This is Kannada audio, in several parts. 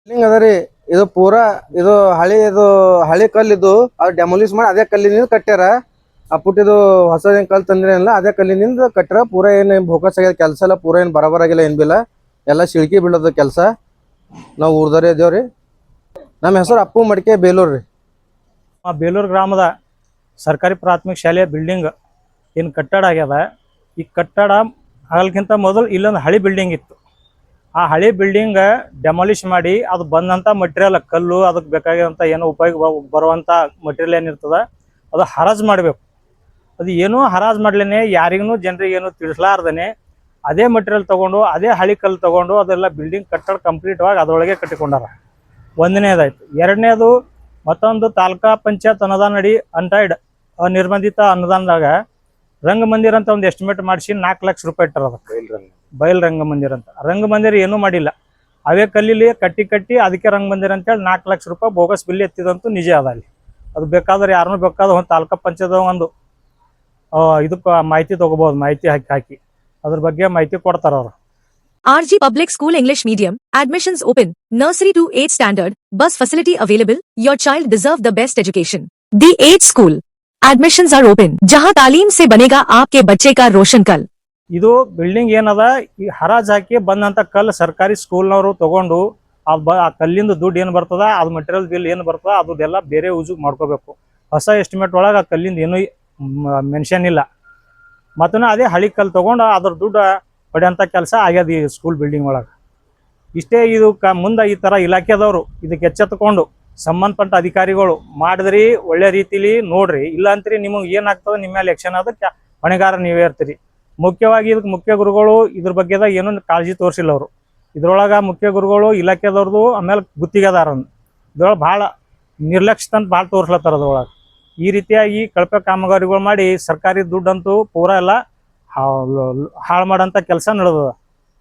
ಬಿಲ್ಡಿಂಗ್ ಅದ ರೀ. ಇದು ಪೂರಾ ಇದು ಹಳಿ ಕಲ್ಲಿದ್ದು ಅದು ಡೆಮೊಲಿಷ್ ಮಾಡಿ ಅದೇ ಕಲ್ಲಿನಿಂದ ಕಟ್ಟ್ಯಾರ. ಇದು ಹೊಸ ಕಲ್ ತಂದ್ರೇನಲ್ಲ ಅದೇ ಕಲ್ಲಿನಿಂದ ಕಟ್ಟ್ಯಾರ. ಪೂರಾ ಏನ್ ಭೋಕಸ್ ಆಗ್ಯದ ಕೆಲಸ ಎಲ್ಲ. ಪೂರಾ ಏನ್ ಬರಬರಾಗಿಲ್ಲ ಏನ್ ಬಿಲ್ಲ. ಎಲ್ಲ ಶಿಳ್ಕಿ ಬೀಳದ ಕೆಲಸ. ನಾವು ಊರ್ದವ್ರೆ ಇದೇವ್ರಿ. ನಮ್ಮ ಹೆಸರು ಅಪ್ಪು ಮಡಿಕೆ ಬೇಲೂರ್ ರೀ. ಬೇಲೂರು ಗ್ರಾಮದ ಸರ್ಕಾರಿ ಪ್ರಾಥಮಿಕ ಶಾಲೆಯ ಬಿಲ್ಡಿಂಗ್ ಏನು ಕಟ್ಟಡ ಆಗ್ಯದ. ಈ ಕಟ್ಟಡ ಆಗಲ್ಕಿಂತ ಮೊದಲು ಇಲ್ಲೊಂದು ಹಳಿ ಬಿಲ್ಡಿಂಗ್ ಇತ್ತು. ಆ ಹಳಿ ಬಿಲ್ಡಿಂಗ್ ಡೆಮಾಲಿಷ್ ಮಾಡಿ ಅದು ಬಂದಂಥ ಮಟೀರಿಯಲ್ ಕಲ್ಲು ಅದಕ್ಕೆ ಬೇಕಾಗಿರೋಂಥ ಏನೋ ಉಪಯೋಗ ಬರುವಂಥ ಮಟೀರಿಯಲ್ ಏನಿರ್ತದೆ ಅದು ಹರಾಜು ಮಾಡಬೇಕು. ಅದು ಏನೂ ಹರಾಜು ಮಾಡ್ಲೇ ಯಾರಿಗೂ ಜನರಿಗೆ ಏನು ತಿಳಿಸಲಾರ್ದೇ ಅದೇ ಮಟೀರಿಯಲ್ ತೊಗೊಂಡು ಅದೇ ಹಳಿ ಕಲ್ಲು ತೊಗೊಂಡು ಅದೆಲ್ಲ ಬಿಲ್ಡಿಂಗ್ ಕಟ್ಟಡ ಕಂಪ್ಲೀಟ್ವಾಗಿ ಅದರೊಳಗೆ ಕಟ್ಟಿಕೊಂಡಾರ. ಒಂದನೇದಾಯ್ತು. ಎರಡನೇದು ಮತ್ತೊಂದು ತಾಲೂಕಾ ಪಂಚಾಯತ್ ಅನುದಾನ ಅಡಿ ಅಂಟೈಡ್ ನಿರ್ಬಂಧಿತ ಅನುದಾನದಾಗ ರಂಗಮಂದಿರ ಅಂತ ಒಂದು ಎಸ್ಟಿಮೇಟ್ ಮಾಡಿಸಿ 4 ಲಕ್ಷ ರೂಪಾಯಿ ಇಟ್ಟಾರ. ಬಯಲು ರಂಗಮಂದಿರ ಅಂತ. ರಂಗಮಂದಿರ ಏನೂ ಮಾಡಿಲ್ಲ. ಅವೇ ಕಲ್ಲಿಲಿ ಕಟ್ಟಿ ಅದಕ್ಕೆ ರಂಗಮಂದಿರ ಅಂತೇಳಿ 4 ಲಕ್ಷ ರೂಪಾಯಿ ಬೋಗಸ್ ಬಿಲ್ ಎತ್ತಿದಂತೂ ನಿಜ ಅದ ಅಲ್ಲಿ. ಅದು ಬೇಕಾದ್ರೆ ಯಾರನ್ನೂ ಬೇಕಾದ್ರೆ ಒಂದು ತಾಲೂಕಾ ಪಂಚಾಯತ್ ಒಂದು ಇದಕ್ಕೆ ಮಾಹಿತಿ ತೊಗೋಬೋದು. ಮಾಹಿತಿ ಹಾಕಿ ಅದ್ರ ಬಗ್ಗೆ ಮಾಹಿತಿ ಕೊಡ್ತಾರ ಅವರು. RG Public School English Medium, admissions open, nursery to 8th standard, bus facility available, your child deserve the best education. The 8th school, admissions are open, जहां तालीम से बनेगा आपके बच्चे का रोशन कल. ಇದು ಬಿಲ್ಡಿಂಗ್ ಏನದ ಈ ಹರಾಜ್ ಹಾಕಿ ಬಂದಂಥ ಕಲ್ಲು ಸರ್ಕಾರಿ ಸ್ಕೂಲ್ನವರು ತೊಗೊಂಡು ಆ ಕಲ್ಲಿಂದ ದುಡ್ಡು ಏನು ಬರ್ತದ ಅದು ಮಟೀರಿಯಲ್ ಬಿಲ್ ಏನು ಬರ್ತದ ಅದೆಲ್ಲ ಬೇರೆ ಯೂಸಿಗೆ ಮಾಡ್ಕೋಬೇಕು. ಹೊಸ ಎಸ್ಟಿಮೇಟ್ ಒಳಗೆ ಆ ಕಲ್ಲಿಂದ ಏನೂ ಮೆನ್ಷನ್ ಇಲ್ಲ. ಮತ್ತು ಅದೇ ಹಳಿ ಕಲ್ಲು ತೊಗೊಂಡು ಅದ್ರ ದುಡ್ಡು ಪಡೆಯೋಂಥ ಕೆಲಸ ಆಗ್ಯದ ಈ ಸ್ಕೂಲ್ ಬಿಲ್ಡಿಂಗ್ ಒಳಗೆ. ಇಷ್ಟೇ ಇದು ಮುಂದೆ ಈ ಥರ ಇಲಾಖೆದವರು ಇದಕ್ಕೆ ಎಚ್ಚೆತ್ತುಕೊಂಡು ಸಂಬಂಧಪಟ್ಟ ಅಧಿಕಾರಿಗಳು ಮಾಡಿದ್ರಿ ಒಳ್ಳೆ ರೀತಿಲಿ ನೋಡ್ರಿ. ಇಲ್ಲ ಅಂತೀರಿ ನಿಮಗೆ ಏನಾಗ್ತದೆ ನಿಮ್ಮ ಮೇಲೆ ಆ್ಯಕ್ಷನ್ ಅದಕ್ಕೆ ಹೊಣೆಗಾರ ನೀವೇ ಇರ್ತೀರಿ. ಮುಖ್ಯವಾಗಿ ಇದಕ್ಕೆ ಮುಖ್ಯ ಗುರುಗಳು ಇದ್ರ ಬಗ್ಗೆದಾಗ ಏನೂ ಕಾಳಜಿ ತೋರಿಸಿಲ್ಲ ಅವರು. ಇದ್ರೊಳಗೆ ಮುಖ್ಯ ಗುರುಗಳು ಇಲಾಖೆದವ್ರದ್ದು ಆಮೇಲೆ ಗುತ್ತಿಗೆದಾರ ಇದ್ರೊಳಗೆ ಭಾಳ ನಿರ್ಲಕ್ಷ್ಯತಂತ ಭಾಳ ತೋರಿಸ್ಲತ್ತಾರ. ಅದ್ರೊಳಗೆ ಈ ರೀತಿಯಾಗಿ ಕಳಪೆ ಕಾಮಗಾರಿಗಳು ಮಾಡಿ ಸರ್ಕಾರಿ ದುಡ್ಡಂತೂ ಪೂರಾ ಎಲ್ಲ ಹಾಳು ಮಾಡೋಂಥ ಕೆಲಸ ನಡೆದದ.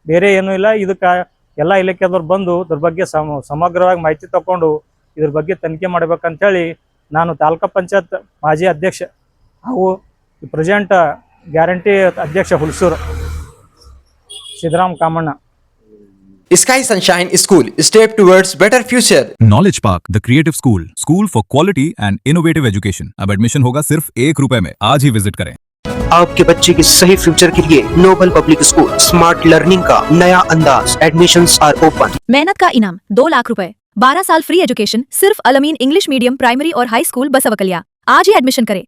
ಬೇರೆ ಏನೂ ಇಲ್ಲ. ಇದಕ್ಕೆ ಎಲ್ಲ ಇಲಾಖೆದವ್ರು ಬಂದು ಇದ್ರ ಬಗ್ಗೆ ಸಮಗ್ರವಾಗಿ ಮಾಹಿತಿ ತಗೊಂಡು ಇದ್ರ ಬಗ್ಗೆ ತನಿಖೆ ಮಾಡ್ಬೇಕಂತೇಳಿ ನಾನು ತಾಲೂಕಾ ಪಂಚಾಯತ್ ಮಾಜಿ ಅಧ್ಯಕ್ಷ ಹಾಗೂ ಪ್ರೆಸೆಂಟ್ ಗ್ಯಾರಂಟಿ ಅಧ್ಯಕ್ಷ Hulsoor Siddaram Kamanna. Sky Sunshine School, step towards better future. Knowledge Park, the creative school for quality and innovative education. अब एडमिशन होगा सिर्फ ₹1 में. आज ही विजिट करें. आपके बच्चे के सही फ्यूचर के लिए Noble public school smart learning का नया अंदाज. Admissions are open. मेहनत का इनाम 2 लाख रुपए, 12 साल फ्री एजुकेशन सिर्फ अलमीन इंग्लिश मीडियम प्राइमरी और हाई स्कूल बसवकलिया. आज ही एडमिशन करें.